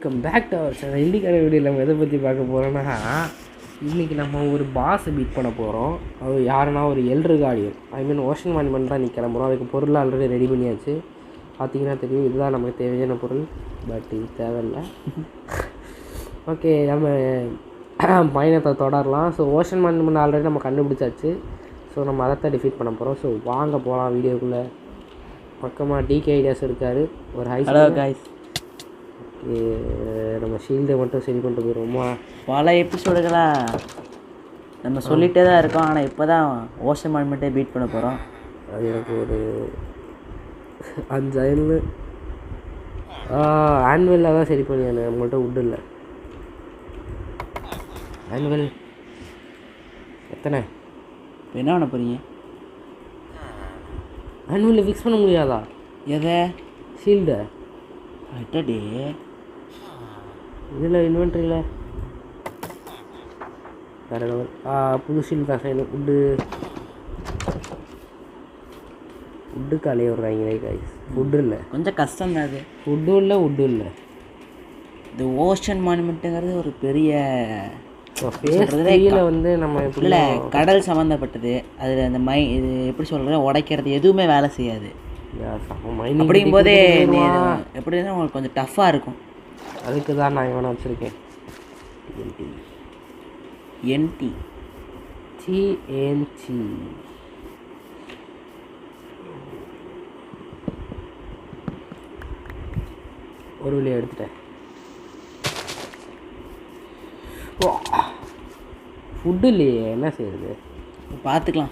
Welcome back to our channel. இன்றைக்கான வீடியோவில் நம்ம எதை பற்றி பார்க்க போகிறோன்னா, இன்றைக்கி நம்ம ஒரு பாஸை பீட் பண்ண போகிறோம். அது யாருன்னா ஒரு எல்ட்ரு கார்டியன், ஓஷன் மானிமெண்ட் தான் நீ கிளம்புறோம். அதுக்கு பொருள் ஆல்ரெடி ரெடி பண்ணியாச்சு. பார்த்தீங்கன்னா தெரியும், இதுதான் நமக்கு தேவையான பொருள். பட் இது தேவையில்லை. ஓகே, நம்ம பயணத்தை தொடரலாம். ஸோ ஓஷன் மானிமெண்ட் ஆல்ரெடி நம்ம கண்டுபிடிச்சாச்சு. ஸோ நம்ம அதைத்தான் டிஃபீட் பண்ண போகிறோம். ஸோ வாங்க போகலாம் வீடியோக்குள்ளே. பக்கமாக டிகே ஐடியாஸ் இருக்கார். ஒரு ஹலோ காய்ஸ், நம்ம ஷீல்டை மட்டும் சரி பண்ணிட்டு போயிடுவோமா? பல எபிசோடுகளாக நம்ம சொல்லிகிட்டே தான் இருக்கோம். ஆனால் இப்போ தான் ஓஷன் மானிமெண்ட்டே பீட் பண்ண போகிறோம். அது எனக்கு ஒரு 5 அயல் ஆன்வெல்லாக தான் சரி பண்ணியானு. நம்மள்கிட்ட உட்டு இல்லை. ஆன்வெல் எத்தனை? இப்போ என்ன பண்ண போகிறீங்க? ஆன்வெல்லை ஃபிக்ஸ் பண்ண முடியாதா? எதை? ஷீல்டை அட்டடே, இதில் இன்வென்ட்ரியில் வேறு லெவல். புது ஷீல்டு தான் செய்யணும். உட்டுக்கு அலைய விட்றாங்களே காய்ஸ். ஃபுட்டு இல்லை, கொஞ்சம் கஷ்டம் தான் அது. உட்டு இல்லை. இந்த ஓஷன் மானிமெண்ட்டுங்கிறது ஒரு பெரிய வந்து நம்ம இல்லை, கடல் சம்மந்தப்பட்டது. அதில் அந்த இது எப்படி சொல்கிறது, உடைக்கிறது எதுவுமே வேலை செய்யாது. அப்படிங்கும்போதே எப்படின்னா உங்களுக்கு கொஞ்சம் டஃப்பாக இருக்கும். அதுக்கு தான் நான் இவனை வச்சுருக்கேன். என்டி TNT. ஒரு வழியாக எடுத்துட்டேன். ஃபுட்டு இல்லையே, என்ன செய்யுது? பார்த்துக்காம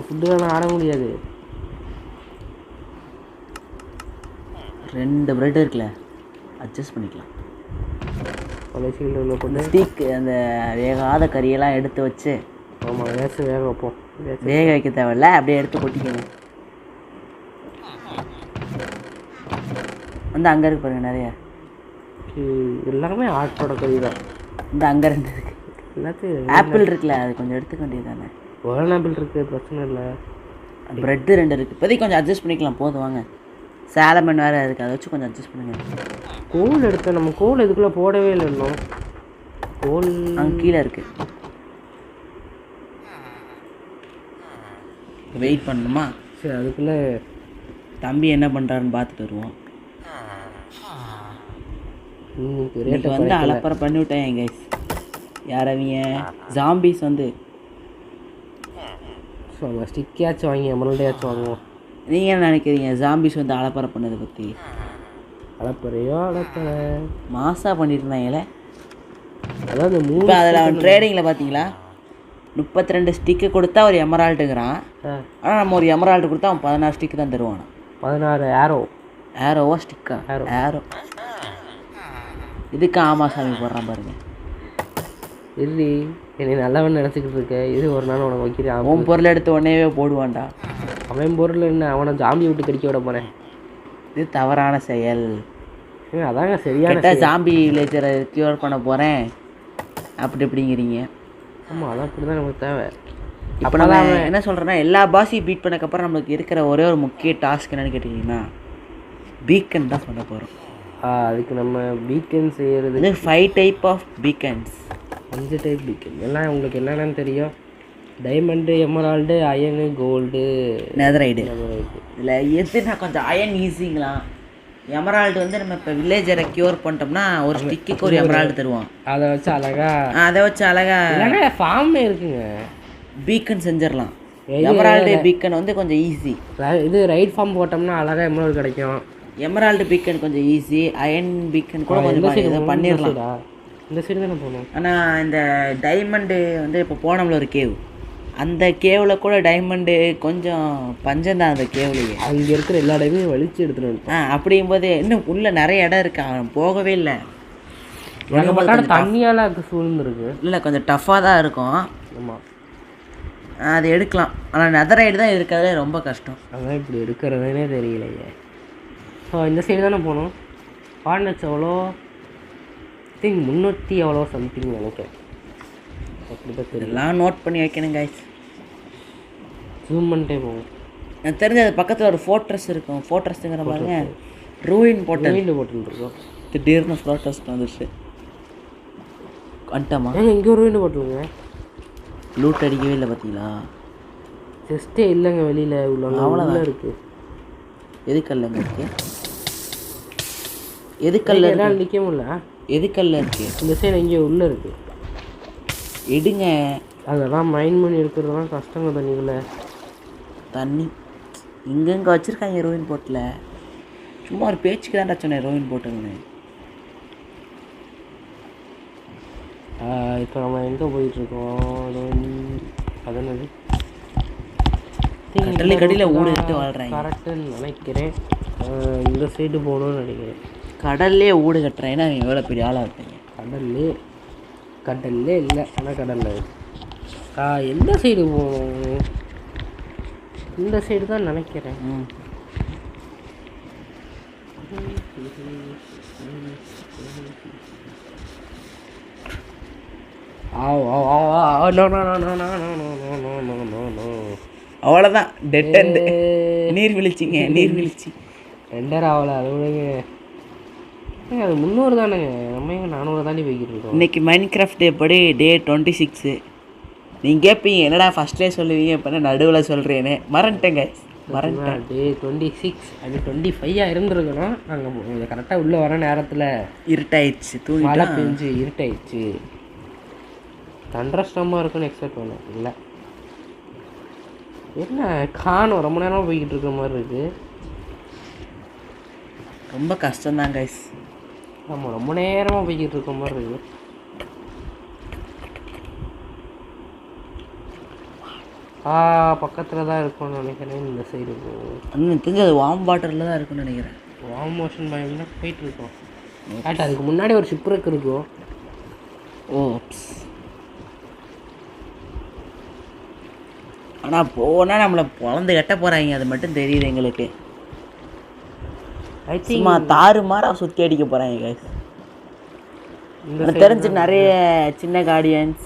ஃபுட்டு வேணால் ஆட முடியாது. 2 பிரெட் இருக்குல்ல, அட்ஜஸ்ட் பண்ணிக்கலாம். பழைய ஷீல்டு போட்டு ஸ்டீக் அந்த வேகாத கறியெல்லாம் எடுத்து வச்சு, ஆமாம் வேக வைப்போம். வேக வைக்க தேவையில்ல, அப்படியே எடுத்து கொட்டிக்கணும். வந்து அங்கே இருக்கு பாருங்க, நிறைய எல்லாருமே ஆட்டோட கறி தான். இந்த அங்கே 2 இருக்குது. எல்லாத்தையும் ஆப்பிள் இருக்குல்ல, அது கொஞ்சம் எடுத்துக்க வேண்டியது தானே. ஒரு ஆப்பிள் இருக்குது, பிரச்சனை இல்லை. ப்ரெட்டு 2 இருக்குது. இப்போதைக்கு கொஞ்சம் அட்ஜஸ்ட் பண்ணிக்கலாம். போதும் வாங்க. சேலமன் வேறு இருக்குது, அதை வச்சு கொஞ்சம் அட்ஜஸ்ட் பண்ணுங்க. கோல் எடுத்தேன். நம்ம கோல் இதுக்குள்ளே போடவே இல்லை இன்னும். கோல் அங்கே கீழே இருக்குது. வெயிட் பண்ணணுமா? சரி, அதுக்குள்ளே தம்பி என்ன பண்ணுறாருன்னு பார்த்துட்டு வருவோம். இன்னைக்கு வந்து அலப்பறை பண்ணிவிட்டேன் என் கைஸ். யார் அவங்க ஜாம்பிஸ் வந்து ஸ்டிக்கையாச்சும் வாங்கி எமரல்டையாச்சும் வாங்குவோம். நீங்கள் என்ன நினைக்கிறீங்க ஜாம்பிஸ் வந்து அலப்பறை பண்ணதை பற்றி? அலப்பறை மாசாக பண்ணிட்டு இருந்தாங்களே. அதாவது இப்போ அதில் அவன் ட்ரேடிங்கில் பார்த்தீங்களா, 32 ஸ்டிக்கு கொடுத்தா ஒரு எமரால்டுங்கிறான். ஆனால் நம்ம ஒரு எமரால்டு கொடுத்தா அவன் 16 ஸ்டிக்கு தான் தருவான். 16 ஏரோவா ஸ்டிக்கா? ஏரோ. இதுக்கு ஆமாம் சாமி போடுறான் பாருங்க. இல்லை, என்னை நல்லவன் நினச்சிக்கிட்டு இருக்க. இது ஒரு நாள் உனக்கு வைக்கிறேன். அவன் பொருள் எடுத்து உடனேவே போடுவான்டா. அவன் பொருள் என்ன, அவனை ஜாம்பி விட்டு கடிக்க விட போகிறேன். இது தவறான செயல். அதாங்க சரியான. ஜாம்பி வில்லேஜரை க்யூர் பண்ண போகிறேன் அப்படி இப்படிங்கிறீங்க. ஆமாம், அதான் அப்படி தான் நமக்கு தேவை. அப்போ நான் என்ன சொல்கிறேன்னா, எல்லா பாஸையும் பீட் பண்ணக்கப்புறம் நம்மளுக்கு இருக்கிற ஒரே ஒரு முக்கிய டாஸ்க் என்னென்னு கேட்டிங்கன்னா, பீக்கன் தான் பண்ண போகிறோம். அதுக்கு நம்ம பீக்கன் செய்கிறது 5 type of beacons. 5 type beacon. எல்லாம் உங்களுக்கு என்னென்னு தெரியும். Diamond, emerald, iron, gold, netherite. இதில் எது நான் கொஞ்சம் அயன் ஈஸிங்களா. எமரால்டு வந்து நம்ம இப்போ வில்லேஜரை க்யூர் பண்ணிட்டோம்னா ஒரு ஸ்டிக்கு ஒரு எமரால்டு தருவான். அதை வச்சு அழகாக ஃபார்மே இருக்குங்க. பீக்கன் செஞ்சிடலாம். எமரால்டு பீக்கன் வந்து கொஞ்சம் ஈஸி. இது ரைட் ஃபார்ம் போட்டோம்னா அழகாக எமரால்டு கிடைக்கும். எமரால்டு பீக்கன் கொஞ்சம் ஈஸி. அயன் பீக்கன் கூட கொஞ்சம் பண்ணிடலாம். இந்த சைடு தானே போகணும். ஆனால் இந்த டைமண்டு வந்து இப்போ போனோம்ல ஒரு கேவ், அந்த கேவில் கூட டைமண்டு கொஞ்சம் பஞ்சம் தான். அந்த கேவ்லேயே அங்கே இருக்கிற எல்லா இடமே வலிச்சு எடுத்துகிட்டு அப்படிங்கும்போது இன்னும் உள்ளே நிறைய இடம் இருக்குது. அவன் போகவே இல்லை. தண்ணியால் சூழ்ந்துருக்கு. இல்லை, கொஞ்சம் டஃப்பாக தான் இருக்கும். ஆமாம், அது எடுக்கலாம். ஆனால் நெதரைடு தான் இருக்கிறதே ரொம்ப கஷ்டம். அதான் இப்படி எடுக்கிறதுனே தெரியலையே. ஸோ இந்த சைடு தானே போகணும். பார்ட்னர்ஸ் எவ்வளோ திங்க் 300 எவ்வளோ சம்திங் நினைக்கிறேன். அப்படி தான் தெரியல. எல்லாம் நோட் பண்ணி வைக்கணும் கைஸ். ஜூம் பண்ணிட்டே போவோம். எனக்கு தெரிஞ்ச அது பக்கத்தில் ஒரு ஃபோர்ட்ரஸ் இருக்கும். ஃபோர்ட்ரஸுங்கிற பாருங்க, ரூயின் போட்டல் ரூயின் போட்டில் இருக்கோம். திடீர்னு ஃப்ளோட்டஸ் வந்துச்சு. வந்துட்டோமா? ஏங்க இங்கே ஒரு ரூயின் போட்டிலுங்க. லூட் அடிக்கவே இல்லை பார்த்தீங்களா? செஸ்ட்டே இல்லைங்க வெளியில் அவ்வளோதான் இருக்குது. எதுக்கல்ல இருக்கு? எதுக்கல்ல என்னால் நிற்க முடியல. எதுக்கல்ல இருக்கு? இந்த சைடு எங்கேயோ உள்ளே இருக்குது. எடுங்க. அதெல்லாம் மைண்ட் பண்ணி இருக்கிறதுலாம் கஷ்டங்க தண்ணிக்குள்ள. தண்ணி இங்கங்கே வச்சுருக்காங்க ரோயின் போட்டில். சும்மா ஒரு பேச்சுக்கு தான்டா சொன்னேன் ரோயின் போட்டுன்னு. இப்போ நம்ம எங்கே போயிட்டுருக்கோம்? அதனது கடலை கடியில் ஊடு எடுத்து வாழ்கிறேன் கரெக்டுன்னு நினைக்கிறேன். இந்த சைடு போகணும்னு நினைக்கிறேன். கடல்லே ஊடு கட்டுறேன். ஏன்னா அவங்க எவ்வளோ பெரிய ஆளாக இருப்பீங்க. கடல்லே இல்லை, ஆனால் கடலில் எந்த சைடு போகணும்? இந்த சைடு தான் நினைக்கிறேன். அவ்வளோதான் டெட் அண்ட் நீர்வீழ்ச்சிங்க. நீர்வீழ்ச்சி ரெண்டரை ஆகலை. அது விடுங்க, அது 300 தானேங்க. நம்ம எங்கே 400 தாண்டி போய்கிட்டு இருக்கோம். இன்றைக்கி மைன்கிராஃப்ட் எப்படி டே 26. நீங்கள் கேட்பீங்க என்னடா ஃபஸ்ட்லேயே சொல்லுவீங்க இப்போ நடுவில் சொல்கிறேன்னு. மறந்துட்டேங்க. டே 26 அது 25 இருந்திருக்கணும். நாங்கள் கரெக்டாக உள்ளே வர நேரத்தில் இருட்டாயிடுச்சு. மழை பெஞ்சு இருட்டாயிடுச்சு. தண்டர்ஸ்டமாக இருக்குன்னு எக்ஸ்பெக்ட் பண்ணேன். இல்லை, என்ன காணும் ரொம்ப நேரமாக போய்கிட்டு இருக்கிற மாதிரி இருக்குது. ரொம்ப கஷ்டம்தான் கைஸ். ஆமாம், ரொம்ப நேரமாக போய்கிட்டு இருக்க மாதிரி இருக்குது. பக்கத்தில் தான் இருக்கும்னு நினைக்கிறேன். இந்த சைடு இன்னும் தெரிஞ்சு அது வார்ம் வாட்டரில் தான் இருக்குன்னு நினைக்கிறேன். வார்ம் மோஷன் பயம்னா போயிட்டுருக்கோம். கரெக்டாக அதுக்கு முன்னாடி ஒரு ஷிப்ரக் இருக்கும். ஆனால் போனால் நம்மளை பொழந்து கட்ட போகிறாங்க. அது மட்டும் தெரியுது எங்களுக்கு. சும்மா தாறுமாறா சுற்றி அடிக்க போகிறாங்க கைஸ். தெரிஞ்சு நிறைய சின்ன கார்டியன்ஸ்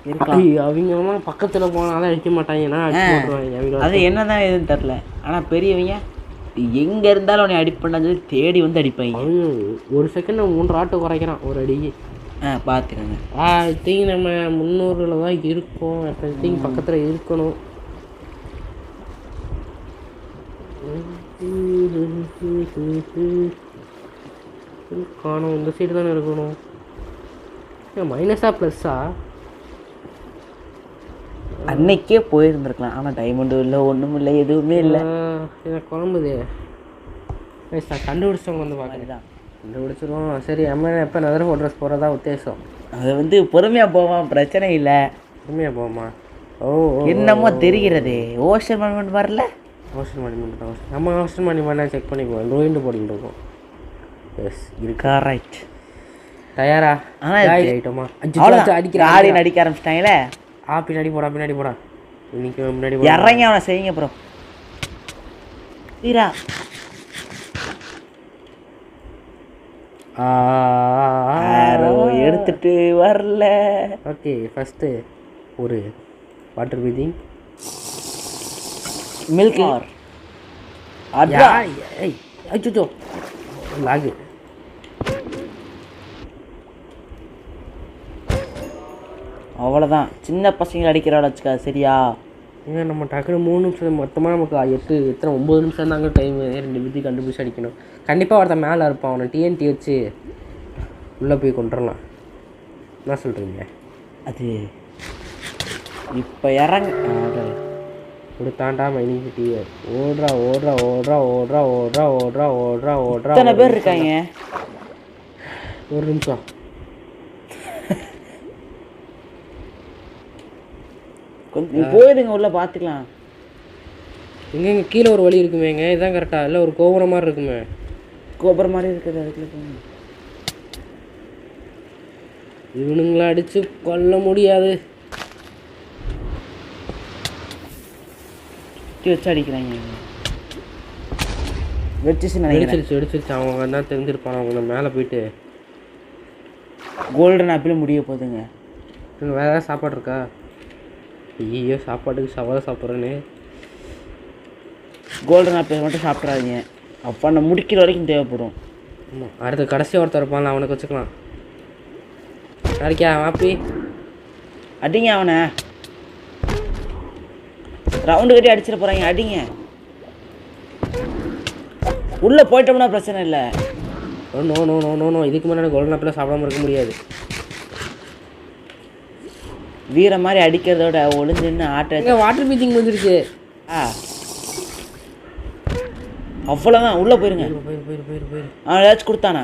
இருக்கலாம். அவங்க பக்கத்தில் போனாலும் அடிக்க மாட்டாங்கன்னா அது என்ன தான் எதுன்னு தெரில. ஆனால் பெரியவங்க எங்கே இருந்தாலும் அவனை அடிப்பண்ணான்னு சொல்லி தேடி வந்து அடிப்பாங்க. ஒரு செகண்ட் 3 ஆட்டோ குறைக்கிறான் ஒரு அடி. பார்த்துக்கோங்க. ஐ திங்க் நம்ம 300 தான் இருக்கோம். ஐ திங்க் பக்கத்தில் இருக்கணும். காணும். இந்த சைடு தானே இருக்கணும். மைனஸா ப்ளஸ்ஸா? அன்னைக்கே போயிருந்துருக்கலாம். ஆனால் டைமண்டும் இல்லை, ஒன்றும் இல்லை, எதுவுமே இல்லை. எனக்கு குழம்புது. கண்டுபிடிச்சவங்க வந்து பார்க்குறேன். கண்டுபிடிச்சிருவோம். சரி, நம்ம எப்போ நதர் ஃபோட்ரஸ் போகிறதா உத்தேசம். அது வந்து பொறுமையாக போவான், பிரச்சனை இல்லை. பொறுமையாக போவோமா? என்னமோ தெரிகிறது. ஓஷன் மானிமெண்ட் வரல. ஓஷன் மானிமெண்ட் தான். நம்ம ஓஷன் மானிமெண்ட் செக் பண்ணிக்குவோம். ரோயிண்டு போட்டிகிட்டு இருக்கோம். எஸ், இருக்கா? ரைட். தயாரா? ஆயிட்டோமா? அடிக்கிறேன். அடிக்க ஆரம்பிச்சிட்டாங்களே. பின்னாடி போடா. இன்னைக்கு முன்னாடி இறங்கி அவனை செய்யுங்க ப்ரோ. தீரா எடுத்துட்டு வரல. ஓகே, ஃபஸ்ட்டு ஒரு வாட்டர் பிரீதிங் மில்க் ஆர் அச்சோ லாகு. அவ்வளோதான். சின்ன பசங்களை அடிக்கிறாள் வச்சுக்கா. சரியா? ஏங்க நம்ம டக்குனு 3 நிமிஷம் மொத்தமாக நமக்கு 9 நிமிஷம் தாங்க டைமு. 2 விதி கண்டுபிடிச்சி அடிக்கணும். கண்டிப்பாக ஒருத்தன் மேலே இருப்பான். அவனை டிஎன்டி வச்சு உள்ளே போய் கொண்டுடலாம். என்ன சொல்கிறீங்க? அது இப்போ இறங்க கொடுத்தாண்டா மைனிங் டிவி. ஓடுறா. எத்தனை பேர் இருக்காங்க? ஒரு நிமிஷம். கொஞ்சம் போயிடுங்க, உள்ள பார்த்துக்கலாம். எங்கெங்க கீழே ஒரு வழி இருக்குமேங்க. இதுதான் கரெக்டாக? இல்லை ஒரு கோபுரம் மாதிரி இருக்குமே. கோபுரம் மாதிரி இருக்குது. அதுக்குள்ளே போங்க. இவனுங்களை அடித்து கொல்ல முடியாது. வச்சு அடிக்கிறாங்க. வெடிச்சிருச்சு. அவங்க என்ன தெரிஞ்சிருப்பாங்க. அவங்க மேலே போயிட்டு கோல்டன் ஆப்பிள் முடிய போகுதுங்க. இங்கே வேறு ஏதாவது சாப்பாடு இருக்கா? ஐயோ, சாப்பாட்டுக்கு சவால் சாப்பிட்றேன்னு. கோல்டன் ஆப்பிள் மட்டும் சாப்பிட்றாதீங்க. அப்போ நான் முடிக்கிற வரைக்கும் தேவைப்படும். ஆமாம், அடுத்து கடைசி ஒருத்தர் இருப்பான்ல, அவனுக்கு வச்சுக்கலாம். யாருக்கியா மாப்பி அடிங்க அவனை. ரவுண்டு கட்டி அடிச்சிட போகிறாங்க, அடிங்க. உள்ளே போயிட்டோம்னா பிரச்சனை இல்லை. No no no no no இதுக்கு முன்னாடி கோல்டன் ஆப்பிள் சாப்பிடாம இருக்க முடியாது. வீர மாதிரி அடிக்கிறதோட ஒளிஞ்சுன்னு ஆட்ட. வாட்டர் பீச்சிங் வந்துருச்சு. அவ்வளோதான், உள்ளே போயிருங்க. போயிரு. அவன் ஏதாச்சும் கொடுத்தானா?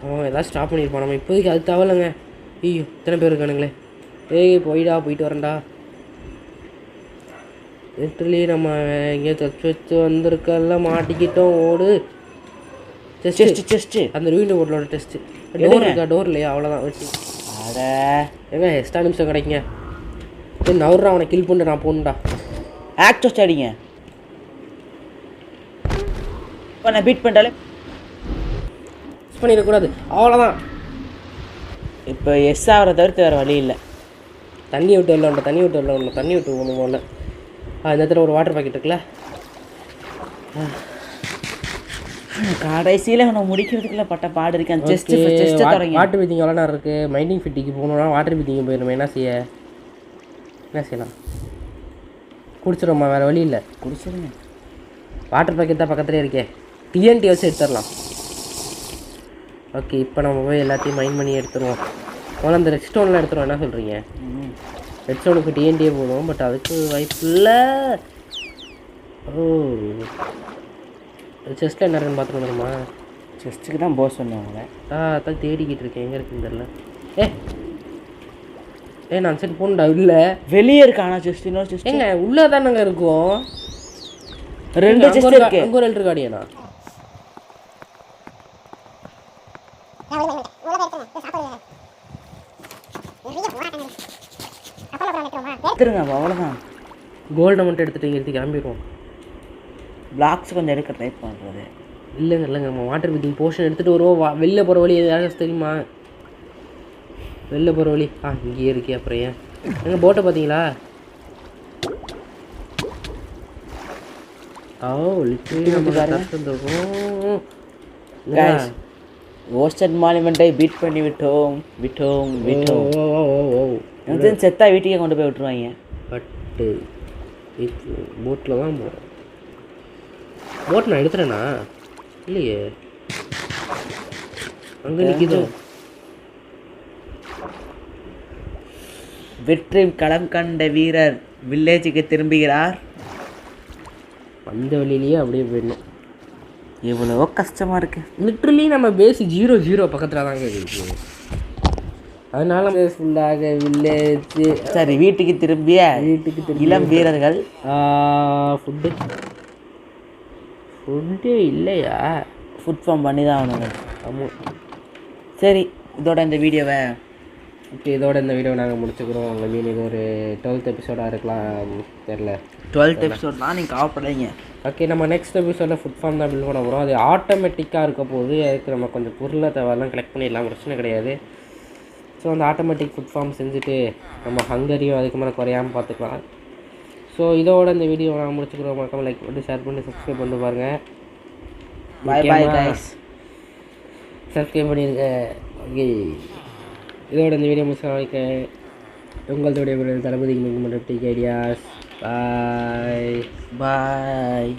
அவன் ஏதாச்சும் ஸ்டாப் பண்ணியிருப்பான். நம்ம இப்போதைக்கு அது தேவையில்லைங்க. ஐயோ இத்தனை பேர் இருக்கானுங்களே. போயிட்டு வரேன்டா. லிட்டரலி நம்ம எங்கேயோ வச்சு வந்திருக்கல, மாட்டிக்கிட்டோம். ஓடு. செஸ்ட்டு அந்த ரூவிண்ட் போட்டலோட டெஸ்ட்டு. டோர் இருக்கா? டோர் இல்லையா? அவ்வளோதான் வச்சு. அட ஏங்க எக்ஸ்ட்ரா நிமிஷம் கிடைக்குங்க. நவுறா, அவனை கில் பண்ணிட்டு நான் போகணுண்டா. ஆக்டோஸ் அடிங்க. இப்போ நான் பீட் பண்ணிட்டாலே மிஸ் பண்ணிடக்கூடாது. அவ்வளோதான். இப்போ எஸ் ஆகிறத தவிர்த்து வேறு வழி இல்லை. தண்ணி விட்டு வரல, தண்ணி விட்டு போகணும் போல. இந்த இடத்துல ஒரு வாட்டர் பாக்கெட் இருக்குல்ல. கடைசியில் நான் முடிக்கிறதுக்குள்ள பட்ட பாடு இருக்கேன். செஸ்ட்டு தொடங்கி வாட்டர் பீத்திங் எவ்வளோ நேரம் இருக்குது? மைண்டிங் ஃபிட்டிக்கு போகணுன்னா வாட்டர் பீத்திங் போயிடணும். என்ன செய்யலாம்? குடிச்சிடும்மா, வேறு வழி இல்லை. குடிச்சிடுங்க. வாட்டர் பாக்கெட் தான் பக்கத்துலேயே இருக்கே. டிஎன்டி வச்சு எடுத்துடலாம். ஓகே, இப்போ நம்ம போய் எல்லாத்தையும் மைண்ட் பண்ணி எடுத்துருவோம். முதல்ல அந்த ரெட் ஸ்டோன்லாம் எடுத்துருவோம். என்ன சொல்கிறீங்க? ரெட் ஸ்டோனுக்கு டிஎன்டியே போதும், பட் அதுக்கு வாய்ப்பு இல்லை. செஸ்ட்டில் என்ன இருக்குன்னு பார்த்துட்டு வந்துடுமா? செஸ்ட்டுக்கு தான் போக சொன்னாங்க. அதான் தேடிக்கிட்டு இருக்கேன், எங்கே இருக்குன்னு தெரில. நான் சரி போண்டா. இல்லை வெளியே இருக்கு. ஆனால் செஸ்ட் இன்னொரு செஸ்ட் ஏங்க உள்ளே தானங்க இருக்கும். 2 செஸ்ட் இருக்கு. அங்கே ஒரு எல்ட்ரு கார்டியனா? எடுத்துருங்க, அவ்வளோதான். கோல்டை மட்டும் எடுத்துகிட்டு கிளம்பிடுவோம். பிளாக்ஸ் கொஞ்சம் எடுக்க ட்ரை பண்ணுறது. இல்லைங்க நம்ம வாட்டர் பீத்திங் போர்ஷன் எடுத்துகிட்டு வருவோம். வெளில போகிற வழி எதாவது தெரியுமா? வெளில போகிற வழி இங்கேயே இருக்கே. அப்புறம் ஏன் எங்கள் போட்டை பார்த்தீங்களா? ஓஸ்டட் மானுமெண்ட்டை பீட் பண்ணி விட்டோம். செத்தா வீட்டுக்கே கொண்டு போய் விட்டுருவாங்க. பட்டு போட்டில் தான் போகிறேன். போட் நான் எடுத்துறேண்ணா? இல்லையே, அங்கே நிற்கிதோ. வெற்றி களம் கண்ட வீரர் வில்லேஜுக்கு திரும்புகிறார். அந்த வழியிலேயே அப்படியே போயிடணும். எவ்வளவோ கஷ்டமாக இருக்குது. லிட்ரலி நம்ம பேஸ் 0-0 பக்கத்தில் தாங்க இருக்குது. அதனால ஃபுல்லாக வில்லேஜ். சரி, வீட்டுக்கு திரும்பிய இளம் வீரர்கள். ஃபுட்டே இல்லையா? ஃபுட் ஃபார்ம் பண்ணி தான் ஆகணுங்க. ஆமாம். சரி, இதோட இந்த வீடியோவை நாங்கள் முடிச்சுக்கிறோம். உங்கள் மீன் இது ஒரு 12th எபிசோடாக இருக்கலாம், தெரில. 12th எபிசோட் தான் நீங்கள் காவப்படாதீங்க. ஓகே, நம்ம நெக்ஸ்ட் எபிசோடில் ஃபுட் ஃபார்ம் தான் பில்ட் பண்ண போகிறோம். அது ஆட்டோமேட்டிக்காக இருக்க போது. அதுக்கு நம்ம கொஞ்சம் பொருளை தேவையெல்லாம் கலெக்ட் பண்ணிடலாம், பிரச்சனை கிடையாது. ஸோ அந்த ஆட்டோமேட்டிக் ஃபுட் ஃபார்ம் செஞ்சுட்டு நம்ம ஹங்கரியும் அதுக்கு மேலே குறையாமல் பார்த்துக்கலாம். ஸோ இதோட இந்த வீடியோ நாங்கள் முடிச்சுக்கிறோம். மறக்காம லைக் பண்ணி ஷேர் பண்ணி சப்ஸ்கிரைப் பண்ணி பாருங்கள். Bye guys. சப்ஸ்கிரைப் பண்ணிடுங்க. ஓகே, இதோட இந்த வீடியோ முடிச்சு உங்களோட தளபதி ஐடியாஸ். பாய்.